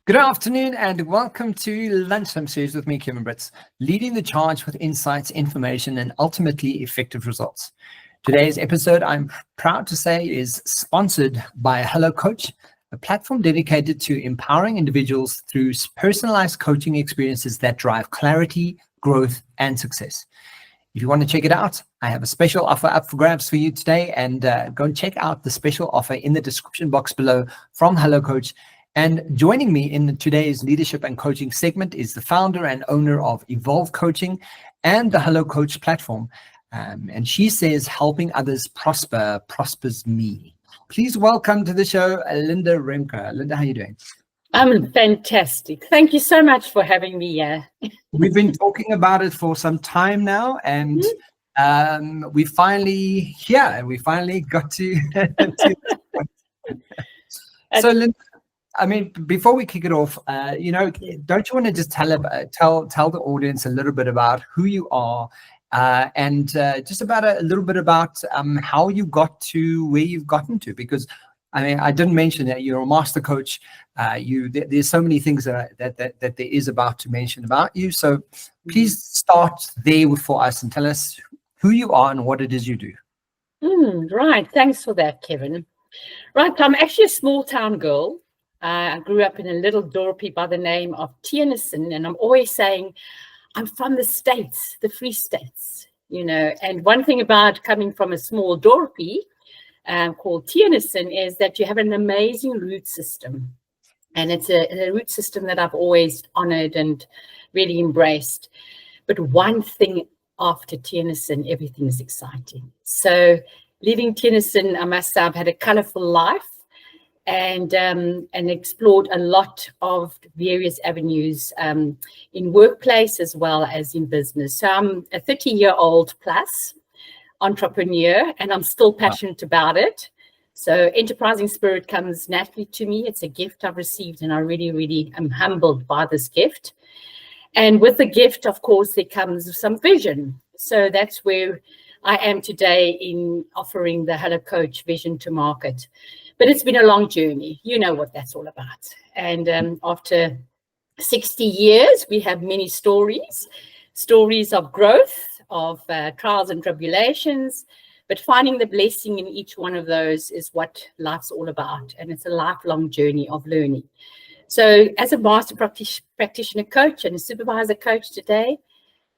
Good afternoon and welcome to LunchTimeSeries with me, Kevin Britz, leading the charge with insights, information, and ultimately effective results. Today's episode, I'm proud to say, is sponsored by HelloCoach, a platform dedicated to empowering individuals through personalized coaching experiences that drive clarity, growth, and success. If you want to check it out, I have a special offer up for grabs for you today, and go and check out the special offer in the description box below from HelloCoach. And joining me in today's leadership and coaching segment is the founder and owner of Evolve Coaching and the HelloCoach Platform. And she says, helping others prosper prospers me. Please welcome to the show, Linda Remke. Linda, how are you doing? I'm fantastic. Thank you so much for having me here. We've been talking about it for some time now, and we finally got to. So, Linda, I mean, before we kick it off, don't you want to just tell the audience a little bit about who you are, and just about a little bit about how you got to where you've gotten to? Because I mean, I didn't mention that you're a master coach. There's so many things that there is about to mention about you. So please start there for us and tell us who you are and what it is you do. Right. Thanks for that, Kevin. Right. I'm actually a small town girl. I grew up in a little dorpy by the name of Tennessee, and I'm always saying I'm from the States, the Free States, And one thing about coming from a small dorpy called Tennessee is that you have an amazing root system, and it's a root system that I've always honored and really embraced. But one thing after Tennessee, everything is exciting. So leaving Tennessee, I must say I've had a colorful life. And explored a lot of various avenues in workplace as well as in business. So I'm a 30-year-old plus entrepreneur, and I'm still passionate about it. So enterprising spirit comes naturally to me. It's a gift I've received, and I really, really am humbled by this gift. And with the gift, of course, there comes some vision. So that's where I am today in offering the HelloCoach vision to market. But it's been a long journey. You know what that's all about. And after 60 years, we have many stories of growth, of trials and tribulations. But finding the blessing in each one of those is what life's all about. And it's a lifelong journey of learning. So as a master practitioner coach and a supervisor coach today,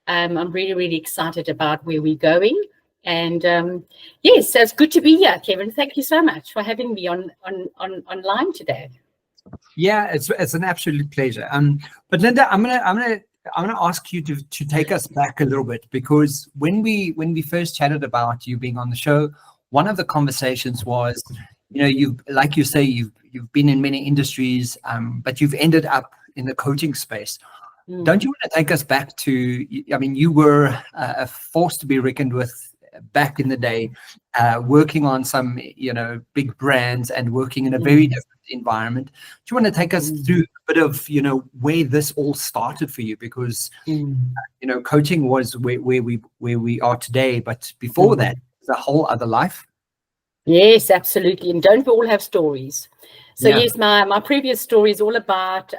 I'm really, really excited about where we're going. And yes, so it's good to be here, Kevin. Thank you so much for having me online today. Yeah, it's an absolute pleasure. But Linda, I'm gonna ask you to take us back a little bit, because when we first chatted about you being on the show, one of the conversations was, you've been in many industries, but you've ended up in the coaching space. Don't you want to take us back to? I mean, you were a force to be reckoned with back in the day, working on some, big brands and working in a very different environment. Do you want to take us through a bit of, where this all started for you? Because, coaching was where we are today, but before that, it's a whole other life. Yes, absolutely. And don't we all have stories? So yes, my previous story is all about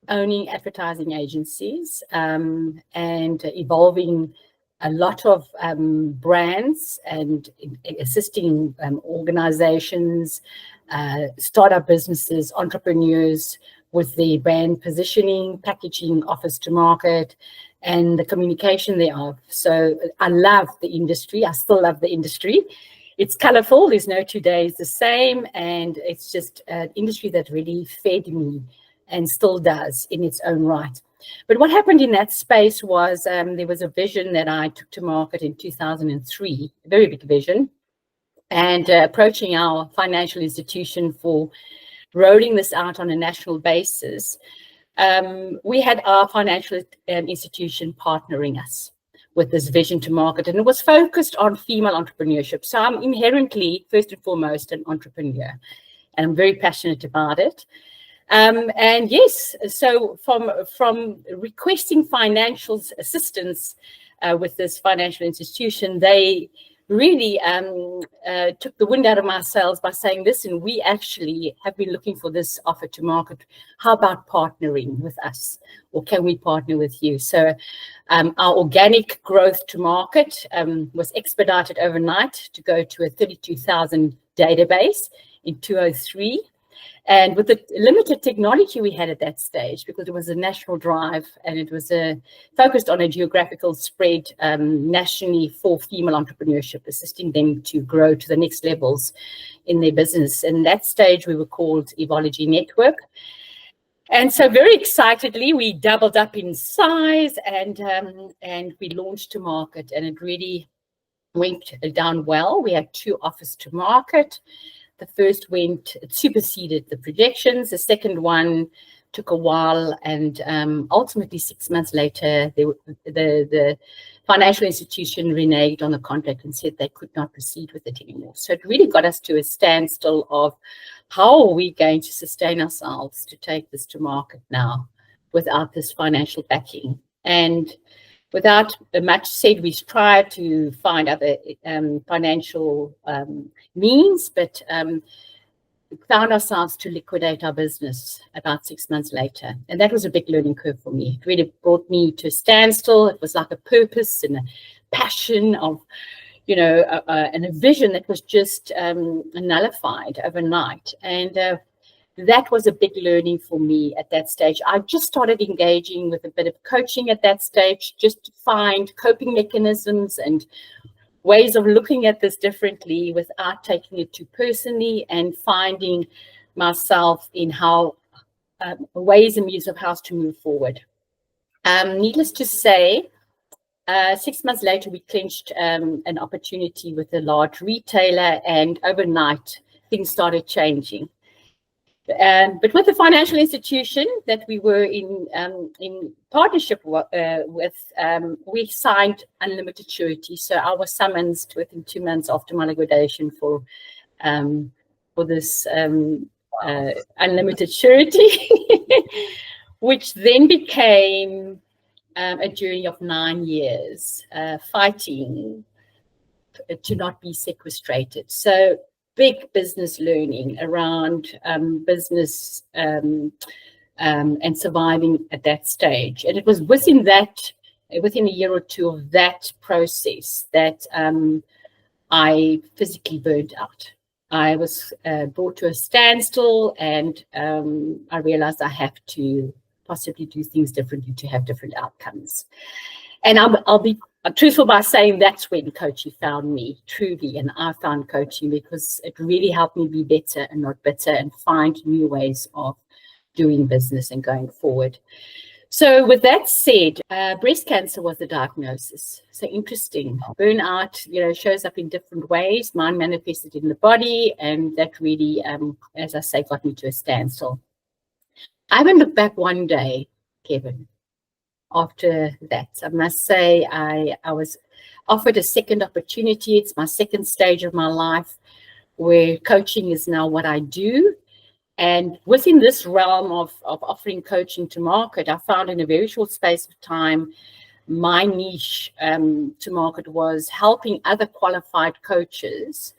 owning advertising agencies and evolving a lot of brands and assisting organizations, startup businesses, entrepreneurs with the brand positioning, packaging, offers to market, and the communication thereof. So I love the industry. I still love the industry. It's colorful. There's no 2 days the same. And it's just an industry that really fed me and still does in its own right. But what happened in that space was there was a vision that I took to market in 2003, a very big vision, and approaching our financial institution for rolling this out on a national basis. We had our financial institution partnering us with this vision to market, and it was focused on female entrepreneurship. So I'm inherently, first and foremost, an entrepreneur, and I'm very passionate about it. And yes, so from requesting financial assistance with this financial institution, they really took the wind out of my sails by saying, listen, we actually have been looking for this offer to market. How about partnering with us? Or can we partner with you? So our organic growth to market was expedited overnight to go to a 32,000 database in 2003. And with the limited technology we had at that stage, because it was a national drive and it was focused on a geographical spread nationally for female entrepreneurship, assisting them to grow to the next levels in their business. And that stage we were called Evology Network. And so very excitedly, we doubled up in size and we launched to market, and it really went down well. We had 2 offers to market. The first it superseded the projections. The second one took a while, and ultimately 6 months later, the financial institution reneged on the contract and said they could not proceed with it anymore. So it really got us to a standstill of how are we going to sustain ourselves to take this to market now without this financial backing. And without much said, we tried to find other financial means, but found ourselves to liquidate our business about 6 months later. And that was a big learning curve for me. It really brought me to a standstill. It was like a purpose and a passion of, and a vision that was just nullified overnight. And that was a big learning for me at that stage. I just started engaging with a bit of coaching at that stage, just to find coping mechanisms and ways of looking at this differently without taking it too personally, and finding myself in how ways and means of how to move forward. Needless to say, 6 months later, we clinched an opportunity with a large retailer, and overnight things started changing. But with the financial institution that we were in partnership with, we signed unlimited surety. So I was summoned within 2 months after my liquidation for this unlimited surety, which then became a journey of 9 years fighting to not be sequestrated. So big business learning around business and surviving at that stage. And it was within a year or two of that process that I physically burned out. I was brought to a standstill, and I realized I have to possibly do things differently to have different outcomes. And I'll be truthful by saying that's when coaching found me, truly. And I found coaching because it really helped me be better and not bitter, and find new ways of doing business and going forward. So with that said, breast cancer was the diagnosis. So interesting. Burnout, shows up in different ways. Mine manifested in the body, and that really, as I say, got me to a standstill. I haven't looked back one day, Kevin, after that. I must say I was offered a second opportunity. It's my second stage of my life where coaching is now what I do. And within this realm of offering coaching to market, I found in a very short space of time, my niche to market was helping other qualified coaches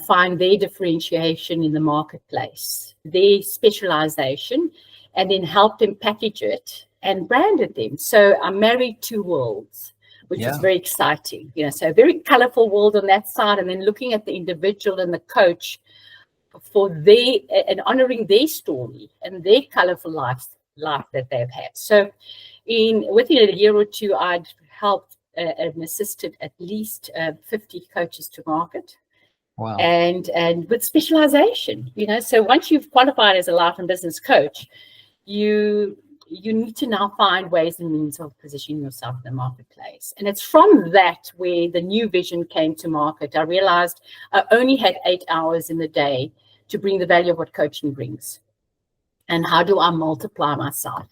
find their differentiation in the marketplace, their specialization, and then help them package it and branded them. So I married 2 worlds, which is very exciting. So a very colorful world on that side, and then looking at the individual and the coach for and honoring their story and their colorful life that they've had. So within a year or two, I'd helped and assisted at least 50 coaches to market. Wow. And with specialization, so once you've qualified as a life and business coach, you need to now find ways and means of positioning yourself in the marketplace. And it's from that where the new vision came to market. I realized I only had 8 hours in the day to bring the value of what coaching brings. And how do I multiply myself?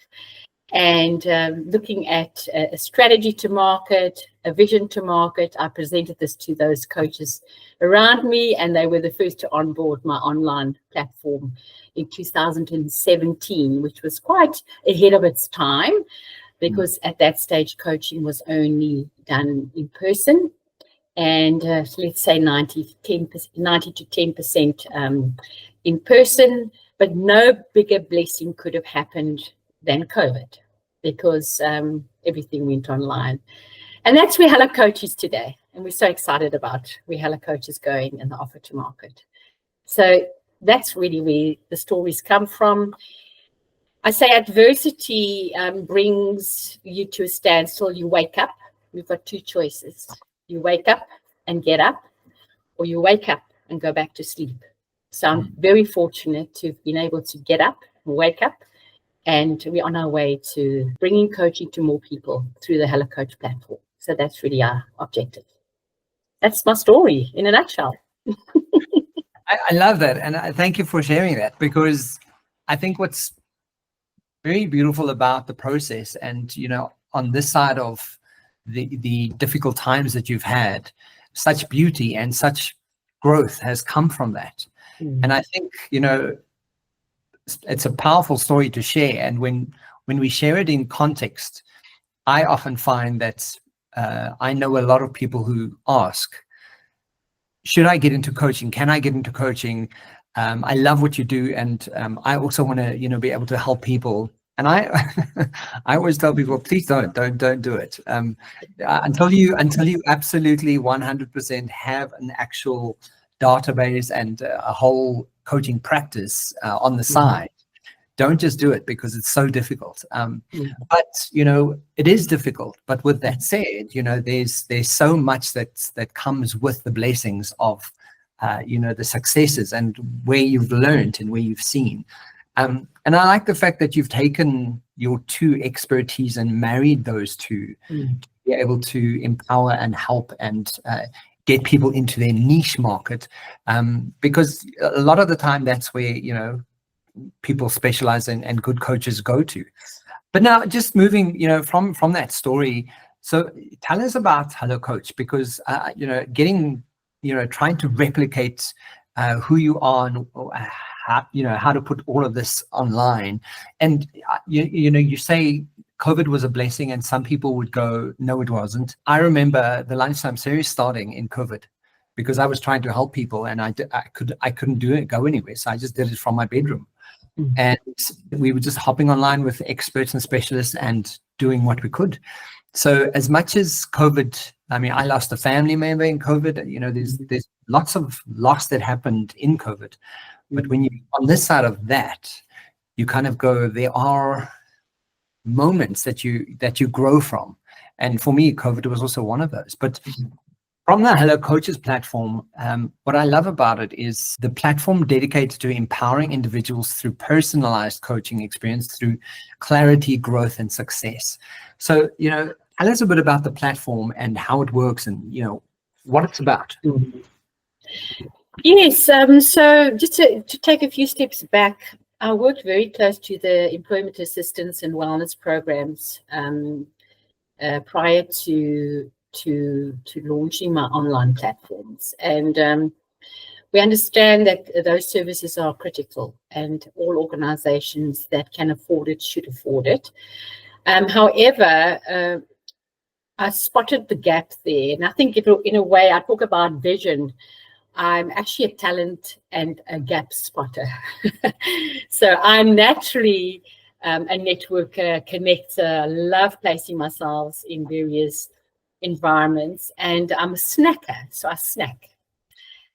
And looking at a strategy to market, a vision to market, I presented this to those coaches around me, and they were the first to onboard my online platform in 2017, which was quite ahead of its time, because at that stage, coaching was only done in person. and let's say 90 to 10% in person. But no bigger blessing could have happened than COVID, because everything went online. And that's where HelloCoach is today. And we're so excited about where HelloCoach is going and the offer to market. So that's really where the stories come from. I say adversity brings you to a standstill. You wake up. We've got two choices. You wake up and get up, or you wake up and go back to sleep. So I'm very fortunate to have been able to get up and wake up, and we're on our way to bringing coaching to more people through the HelloCoach platform. So that's really our objective. That's my story in a nutshell. I love that. And I thank you for sharing that, because I think what's very beautiful about the process, and, on this side of the difficult times that you've had, such beauty and such growth has come from that. And I think, it's a powerful story to share. And when we share it in context, I often find that I know a lot of people who ask, should I get into coaching? Can I get into coaching? I love what you do. And I also want to, be able to help people. And I always tell people, please don't do it until you absolutely 100% have an actual database and a whole coaching practice on the side. Don't just do it because it's so difficult. But it is difficult. But with that said, there's so much that comes with the blessings of the successes and where you've learned and where you've seen. And I like the fact that you've taken your two expertise and married those two to be able to empower and help and get people into their niche market, because a lot of the time that's where people specialize in and good coaches go to. But now, just moving from that story, so tell us about HelloCoach, because trying to replicate who you are and how to put all of this online. And you say COVID was a blessing, and some people would go, no, it wasn't. I remember the Lunchtime series starting in COVID, because I was trying to help people, and I couldn't go anywhere, so I just did it from my bedroom. And we were just hopping online with experts and specialists and doing what we could. So as much as COVID, I lost a family member in COVID. There's lots of loss that happened in COVID. But when you on this side of that, you kind of go, there are moments that you grow from. And for me, COVID was also one of those. But from the HelloCoach's platform, what I love about it is the platform dedicated to empowering individuals through personalized coaching experience, through clarity, growth, and success. So, tell us a bit about the platform and how it works and, what it's about. Yes, so just to take a few steps back, I worked very close to the employment assistance and wellness programs prior to launching my online platforms. And we understand that those services are critical, and all organizations that can afford it should afford it. However, I spotted the gap there. And I think in a way, I talk about vision. I'm actually a talent and a gap spotter. So I'm naturally a networker, connector, love placing myself in various environments, and I'm a snacker, so I snack.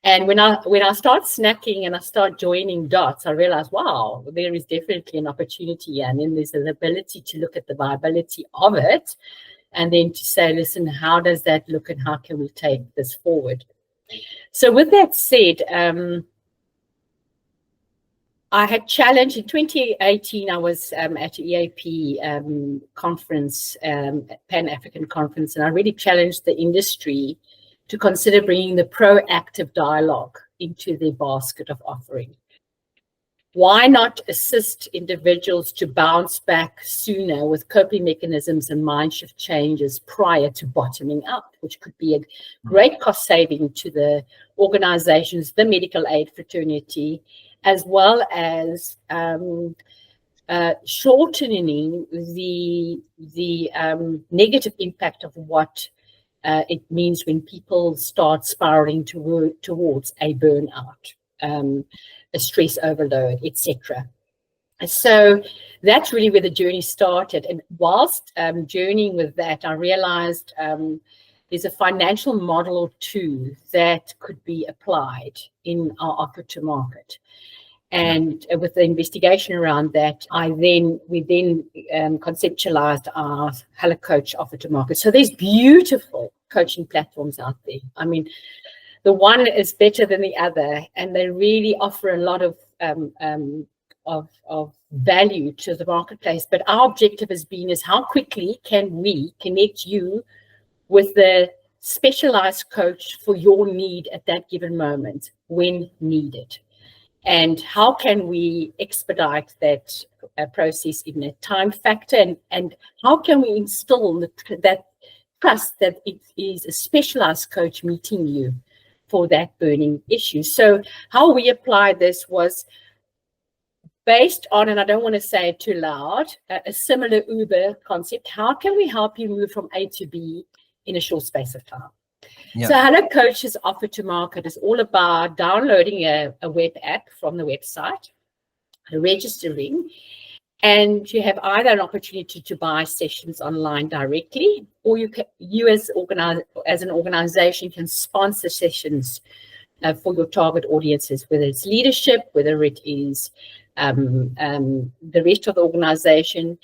And when I start snacking and I start joining dots, I realize, wow, there is definitely an opportunity here. And then there's an ability to look at the viability of it, and then to say, listen, how does that look and how can we take this forward? So with that said, I had challenged in 2018. I was at an EAP conference, Pan-African conference, and I really challenged the industry to consider bringing the proactive dialogue into their basket of offering. Why not assist individuals to bounce back sooner with coping mechanisms and mind shift changes prior to bottoming out, which could be a great cost saving to the organizations, the medical aid fraternity, as well as shortening the negative impact of what It means when people start spiraling towards a burnout, a stress overload, etc. So that's really where the journey started. And whilst journeying with that, I realized there's a financial model or two that could be applied in our offer to market. And with the investigation around that, we then conceptualized our HelloCoach offer to market. So there's beautiful coaching platforms out there. I mean, the one is better than the other, and they really offer a lot of value to the marketplace. But our objective has been is how quickly can we connect you with the specialized coach for your need at that given moment when needed. And how can we expedite that process in a time factor? And how can we instill that trust that it is a specialized coach meeting you for that burning issue? So how we applied this was based on, and I don't want to say it too loud, a similar Uber concept. How can we help you move from A to B in a short space of time? Yeah. So HelloCoach's offer to market is all about downloading a web app from the website, registering, and you have either an opportunity to buy sessions online directly, or you as an organization can sponsor sessions for your target audiences, whether it's leadership, whether it is the rest of the organization.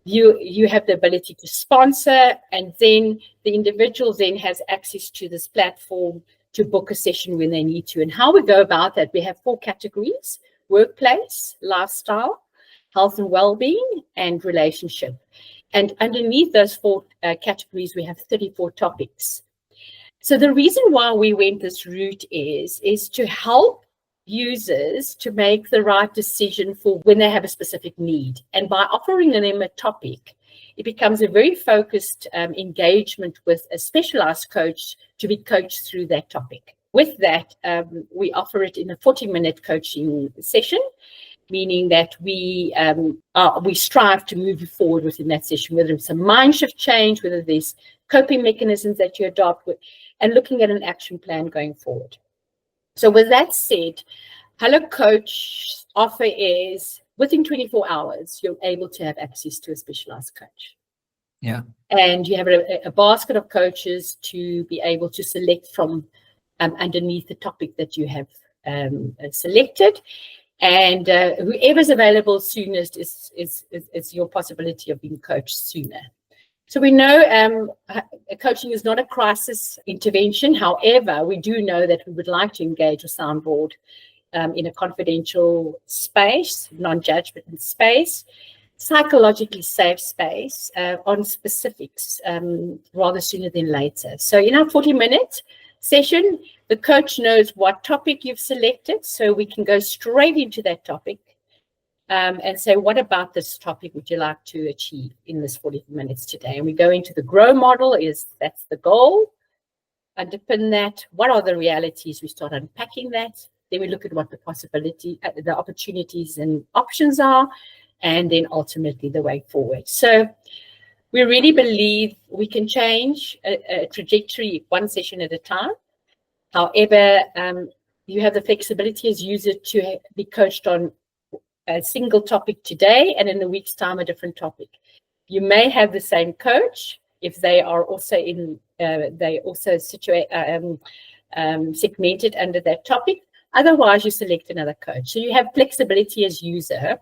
You have the ability to sponsor, and then the individual then has access to this platform to book a session when they need to. And how we go about that, we have 4 categories: workplace, lifestyle, health and well-being, and relationship. And underneath those 4 categories, we have 34 topics. So the reason why we went this route is to help users to make the right decision for when they have a specific need. And by offering them a topic, it becomes a very focused engagement with a specialized coach to be coached through that topic. With that, we offer it in a 40-minute coaching session, meaning that we strive to move you forward within that session, whether it's a mind shift change, whether there's coping mechanisms that you adopt with, and looking at an action plan going forward. So with that said, HelloCoach offer is within 24 hours, you're able to have access to a specialized coach. Yeah. And you have a basket of coaches to be able to select from underneath the topic that you have selected. And whoever's available soonest is your possibility of being coached sooner. So we know coaching is not a crisis intervention. However, we do know that we would like to engage with Soundboard in a confidential space, non-judgment space, psychologically safe space on specifics rather sooner than later. So in our 40-minute session, the coach knows what topic you've selected, so we can go straight into that topic and say, what about this topic would you like to achieve in this 40 minutes today? And we go into the GROW model, that's the goal. Underpin that, what are the realities? We start unpacking that. Then we look at what the opportunities and options are, and then ultimately the way forward. So we really believe we can change a trajectory one session at a time. However, you have the flexibility as user to be coached on a single topic today, and in a week's time, a different topic. You may have the same coach if they are also segmented under that topic. Otherwise, you select another coach. So you have flexibility as user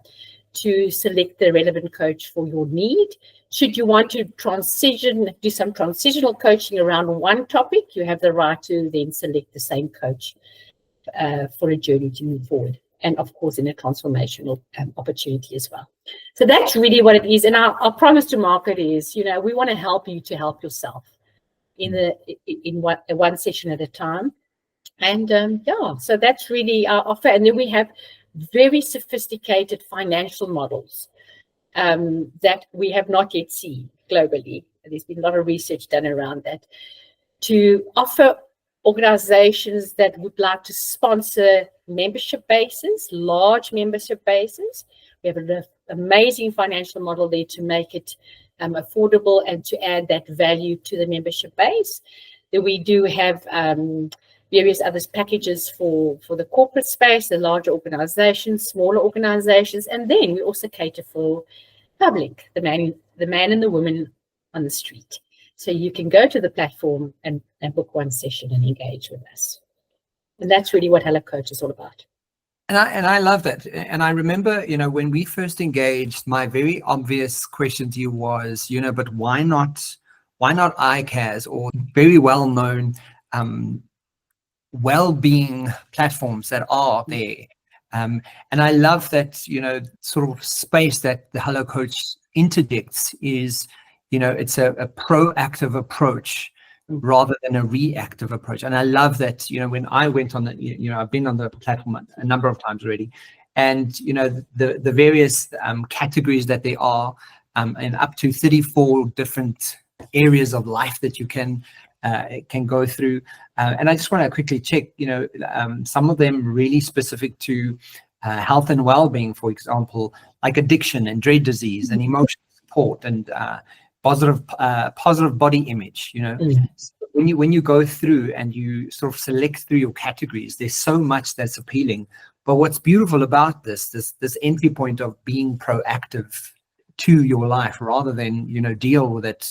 to select the relevant coach for your need. Should you want to do some transitional coaching around one topic, you have the right to then select the same coach for a journey to move forward. And of course, in a transformational opportunity as well. So that's really what it is. And our promise to market is, we want to help you to help yourself in one session at a time. And so that's really our offer. And then we have very sophisticated financial models that we have not yet seen globally. There's been a lot of research done around that to offer organizations that would like to sponsor membership bases, large membership bases. We have an amazing financial model there to make it affordable and to add that value to the membership base. Then we do have various other packages for the corporate space, the larger organizations, smaller organizations, and then we also cater for public, the man and the woman on the street. So you can go to the platform and book one session and engage with us. And that's really what HelloCoach is all about. And I love that. And I remember, when we first engaged, my very obvious question to you was, but why not ICAS or very well-known well-being platforms that are there? And I love that, sort of space that the HelloCoach interjects is, it's a proactive approach rather than a reactive approach. And I love that, when I went on the, I've been on the platform a number of times already, and, the various categories that there are, and up to 34 different areas of life that you can go through. And I just want to quickly check, some of them really specific to health and well-being, for example, like addiction and dread disease and emotional support and positive body image. When you go through and you sort of select through your categories, there's so much that's appealing. But what's beautiful about this entry point of being proactive to your life rather than deal with it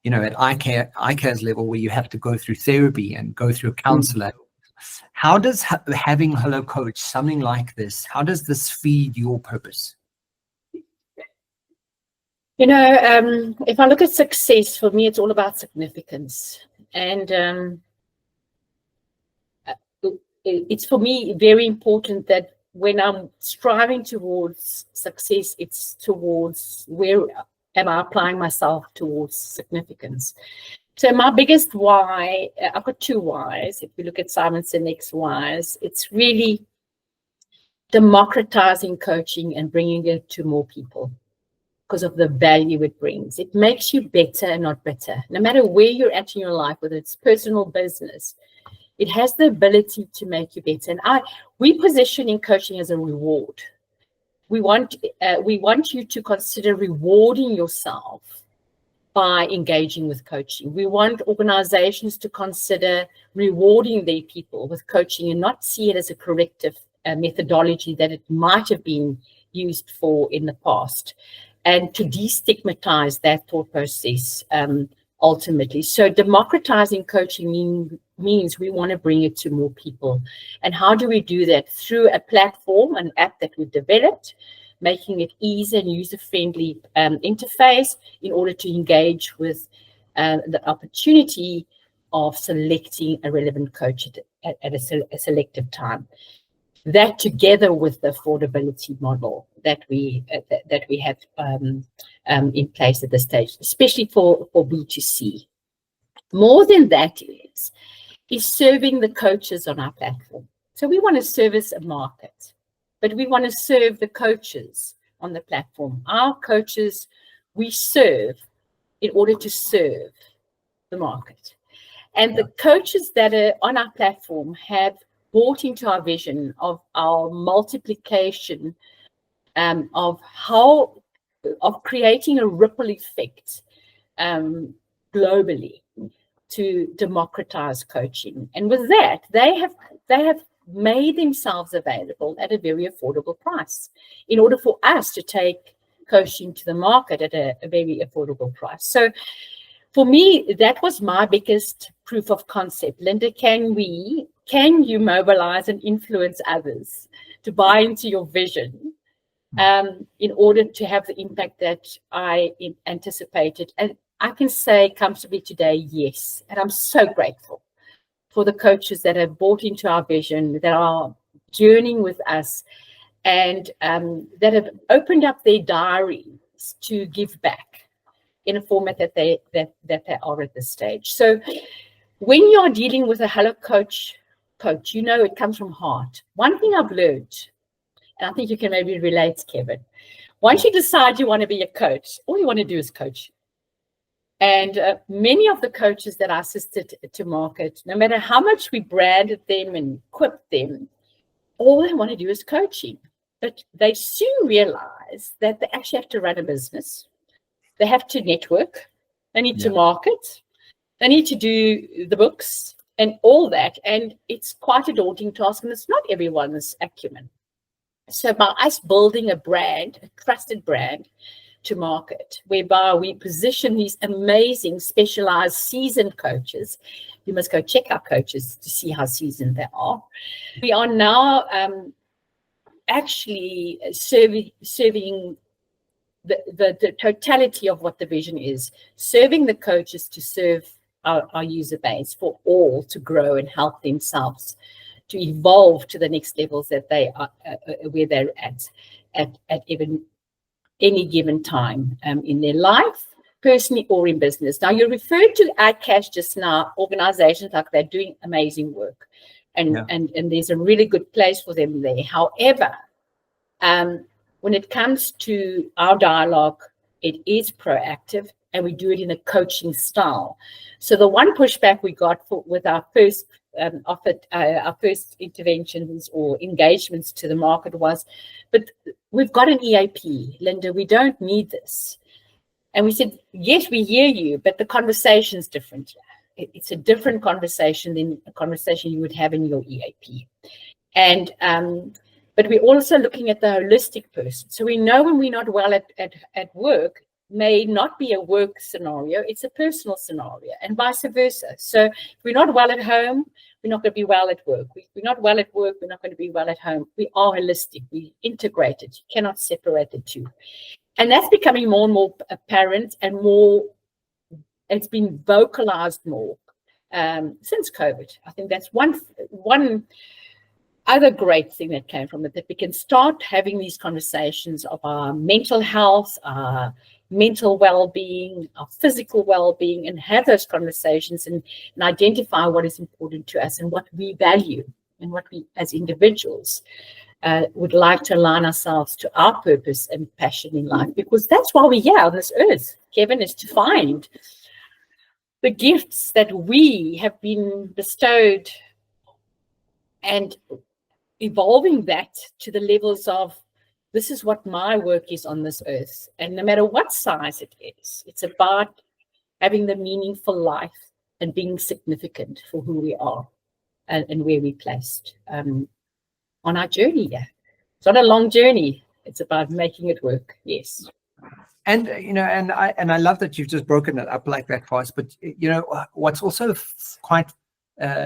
at ICAS level, where you have to go through therapy and go through a counselor. How does having HelloCoach, something like this, how does this feed your purpose? If I look at success, for me, it's all about significance. And it's, for me, very important that when I'm striving towards success, it's towards where am I applying myself towards significance. So my biggest why, I've got two whys. If you look at Simon Sinek's whys, it's really democratizing coaching and bringing it to more people because of the value it brings. It makes you better and not bitter. No matter where you're at in your life, whether it's personal, business, it has the ability to make you better. And we position in coaching as a reward. We want you to consider rewarding yourself by engaging with coaching. We want organizations to consider rewarding their people with coaching and not see it as a corrective methodology that it might have been used for in the past, and to destigmatize that thought process ultimately. So democratizing coaching means we want to bring it to more people. And how do we do that? Through a platform, an app that we've developed, making it easy and user-friendly interface in order to engage with the opportunity of selecting a relevant coach at a selective time. That, together with the affordability model that we have in place at this stage, especially for B2C. More than that is serving the coaches on our platform. So we want to service a market, but we want to serve the coaches on the platform. Our coaches, we serve in order to serve the market. And the coaches that are on our platform have bought into our vision of our multiplication of creating a ripple effect globally to democratize coaching. And with that, they have made themselves available at a very affordable price in order for us to take coaching to the market at a very affordable price. So for me, that was my biggest proof of concept. Linda, can you mobilize and influence others to buy into your vision in order to have the impact that I anticipated? And I can say comfortably today, yes. And I'm so grateful for the coaches that have bought into our vision, that are journeying with us, and that have opened up their diaries to give back in a format that they are at this stage. So when you're dealing with a HelloCoach coach, it comes from heart. One thing I've learned, and I think you can maybe relate, Kevin, once you decide you want to be a coach, all you want to do is coach. And many of the coaches that I assisted to market, no matter how much we branded them and equipped them, all they want to do is coaching. But they soon realize that they actually have to run a business. they have to network, they need to Yeah. market, they need to do the books and all that. And it's quite a daunting task, and it's not everyone's acumen. So by us building a brand, a trusted brand to market, whereby we position these amazing, specialized, seasoned coaches. You must go check our coaches to see how seasoned they are. We are now actually serving the totality of what the vision is, serving the coaches to serve our user base, for all to grow and help themselves to evolve to the next levels that they are, where they're at even any given time in their life, personally or in business. Now, you referred to iCash just now. Organizations like they're doing amazing work, and there's a really good place for them there. However, when it comes to our dialogue, it is proactive, and we do it in a coaching style. So the one pushback we got with our first our first interventions or engagements to the market was, but we've got an EAP, Linda, we don't need this. And we said, yes, we hear you, but the conversation's different. It's a different conversation than a conversation you would have in your EAP. And but we're also looking at the holistic person. So we know when we're not well at work, may not be a work scenario, it's a personal scenario, and vice versa. So if we're not well at home, we're not going to be well at work. If we're not well at work, we're not going to be well at home. We are holistic, we integrated. You cannot separate the two. And that's becoming more and more apparent, and more, it's been vocalized more since COVID. I think that's one other great thing that came from it, that we can start having these conversations of our mental health, our mental well-being, our physical well-being, and have those conversations and identify what is important to us and what we value and what we as individuals would like to align ourselves to our purpose and passion in life, because that's why we're here on this earth, Kevin, is to find the gifts that we have been bestowed and evolving that to the levels of, this is what my work is on this earth. And no matter what size it is, it's about having the meaningful life and being significant for who we are and where we're placed on our journey. Yeah. It's not a long journey. It's about making it work. Yes. And, and I love that you've just broken it up like that for us. But, what's also quite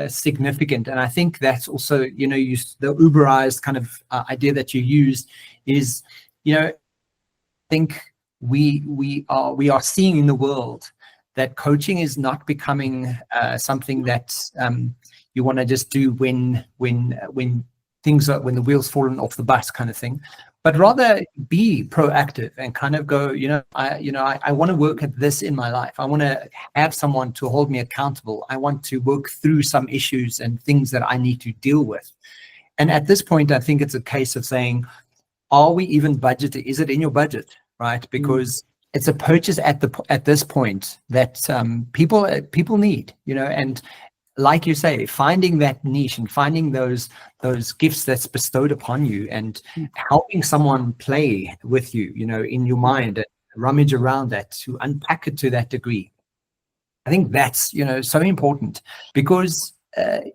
significant, and I think that's also, the Uberized kind of idea that you used is, I think we are seeing in the world that coaching is not becoming something that you want to just do when the wheels fallen off the bus kind of thing, but rather be proactive and kind of go, I want to work at this in my life. I want to have someone to hold me accountable. I want to work through some issues and things that I need to deal with. And at this point, I think it's a case of saying, are we even budgeted? Is it in your budget, right? Because it's a purchase at this point that people need, and like you say, finding that niche and finding those gifts that's bestowed upon you and helping someone play with you, in your mind, and rummage around that to unpack it to that degree. I think that's, so important, because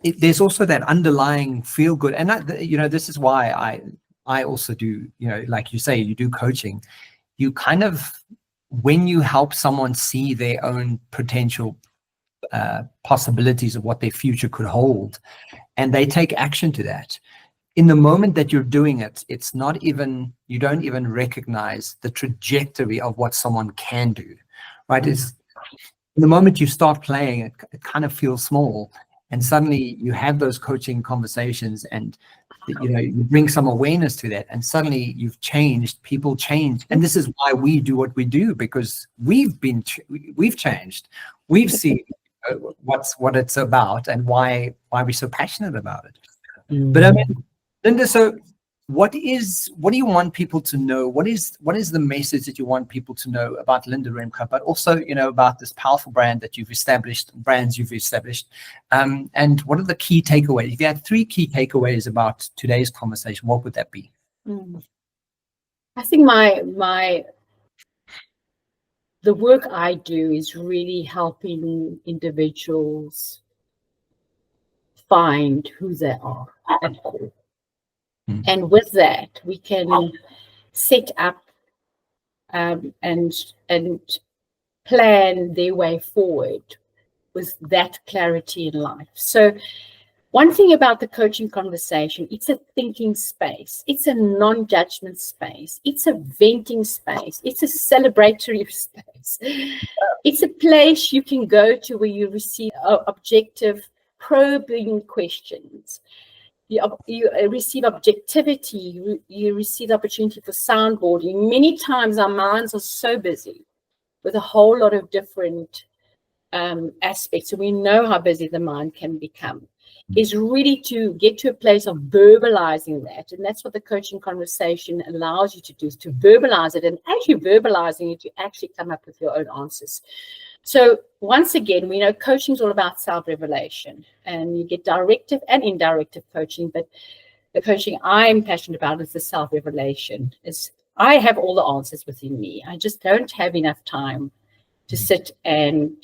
there's also that underlying feel good. And this is why I also do, like you say, you do coaching. You kind of, when you help someone see their own potential possibilities of what their future could hold, and they take action to that, in the moment that you're doing it, it's not even, you don't even recognize the trajectory of what someone can do, right? It's in the moment you start playing, it kind of feels small, and suddenly you have those coaching conversations, and you bring some awareness to that, and suddenly you've changed, people change. And this is why we do what we do, because we've changed, we've seen what it's about and why we're so passionate about it. But I mean, Linda, so what do you want people to know? What is the message that you want people to know about Linda Remke, but also, about this powerful brands you've established, and what are the key takeaways? If you had 3 key takeaways about today's conversation, what would that be? I think my the work I do is really helping individuals find who they are at core. And with that, we can set up and plan their way forward with that clarity in life. So one thing about the coaching conversation, it's a thinking space. It's a non-judgment space. It's a venting space. It's a celebratory space. It's a place you can go to where you receive objective, probing questions. You receive objectivity. You receive the opportunity for soundboarding. Many times our minds are so busy with a whole lot of different aspects, and we know how busy the mind can become, is really to get to a place of verbalizing that. And that's what the coaching conversation allows you to do, is to verbalize it. And as you're verbalizing it, you actually come up with your own answers. So once again, we know coaching is all about self-revelation, and you get directive and indirective coaching, but the coaching I'm passionate about is the self-revelation. I have all the answers within me. I just don't have enough time to sit and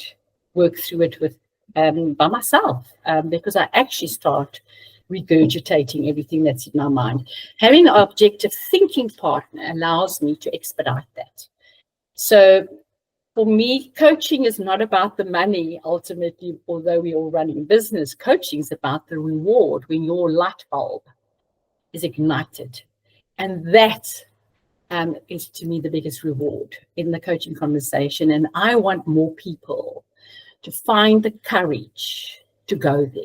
work through it with by myself, because I actually start regurgitating everything that's in my mind. Having an objective thinking partner allows me to expedite that. So for me, coaching is not about the money, ultimately, although we're all running business. Coaching is about the reward when your light bulb is ignited. And that is, to me, the biggest reward in the coaching conversation. And I want more people to find the courage to go there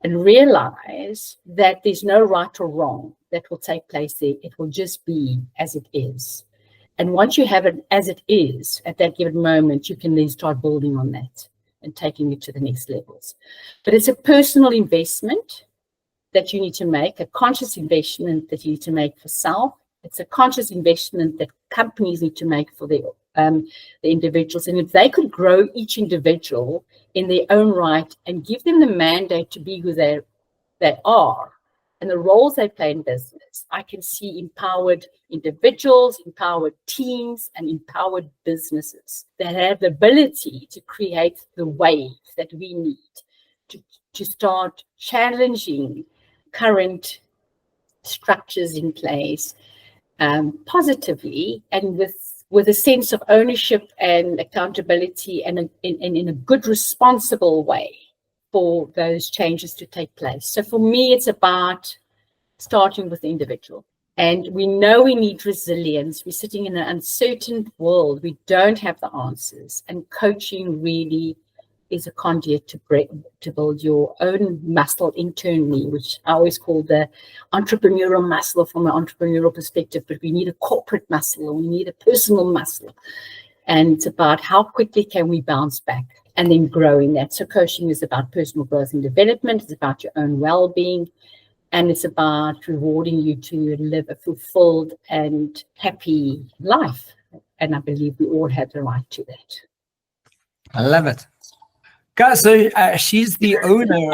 and realize that there's no right or wrong that will take place there. It will just be as it is. And once you have it as it is at that given moment, you can then start building on that and taking it to the next levels. But it's a personal investment that you need to make, a conscious investment that you need to make for self. It's a conscious investment that companies need to make for the individuals. And if they could grow each individual in their own right and give them the mandate to be who they are and the roles they play in business, I can see empowered individuals, empowered teams, and empowered businesses that have the ability to create the wave that we need to start challenging current structures in place positively and with a sense of ownership and accountability, and in a good, responsible way for those changes to take place. So for me, it's about starting with the individual. And we know we need resilience. We're sitting in an uncertain world. We don't have the answers. And coaching really is a conduit to build your own muscle internally, which I always call the entrepreneurial muscle from an entrepreneurial perspective. But we need a corporate muscle, and we need a personal muscle. And it's about how quickly can we bounce back and then grow in that. So coaching is about personal growth and development. It's about your own well-being. And it's about rewarding you to live a fulfilled and happy life. And I believe we all have the right to that. I love it. Guys, so she's the owner.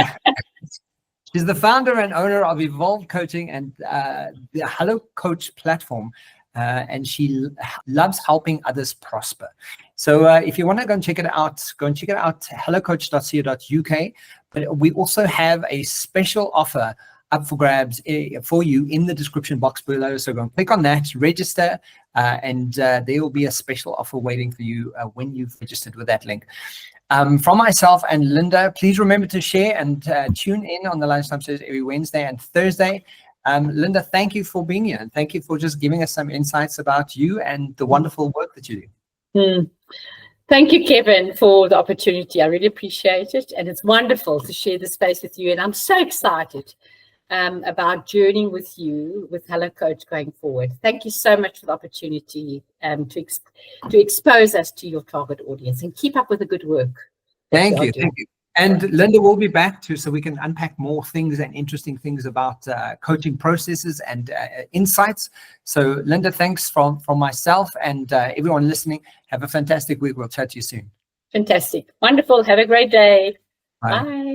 She's the founder and owner of Evolve Coaching and the HelloCoach Platform. And she loves helping others prosper. So if you want to go and check it out, hellocoach.co.uk. But we also have a special offer up for grabs for you in the description box below. So go and click on that, register, and there will be a special offer waiting for you when you've registered with that link. From myself and Linda, please remember to share and tune in on the Lunchtime Series every Wednesday and Thursday. Linda, thank you for being here, and thank you for just giving us some insights about you and the wonderful work that you do. Thank you, Kevin, for the opportunity. I really appreciate it, and it's wonderful to share the space with you. And I'm so excited about journeying with you with HelloCoach going forward. Thank you so much for the opportunity to expose us to your target audience, and keep up with the good work. Thank you. And Linda will be back too, so we can unpack more things and interesting things about coaching processes and insights. So Linda, thanks from myself and everyone listening. Have a fantastic week. We'll chat to you soon. Fantastic. Wonderful. Have a great day. Bye. Bye.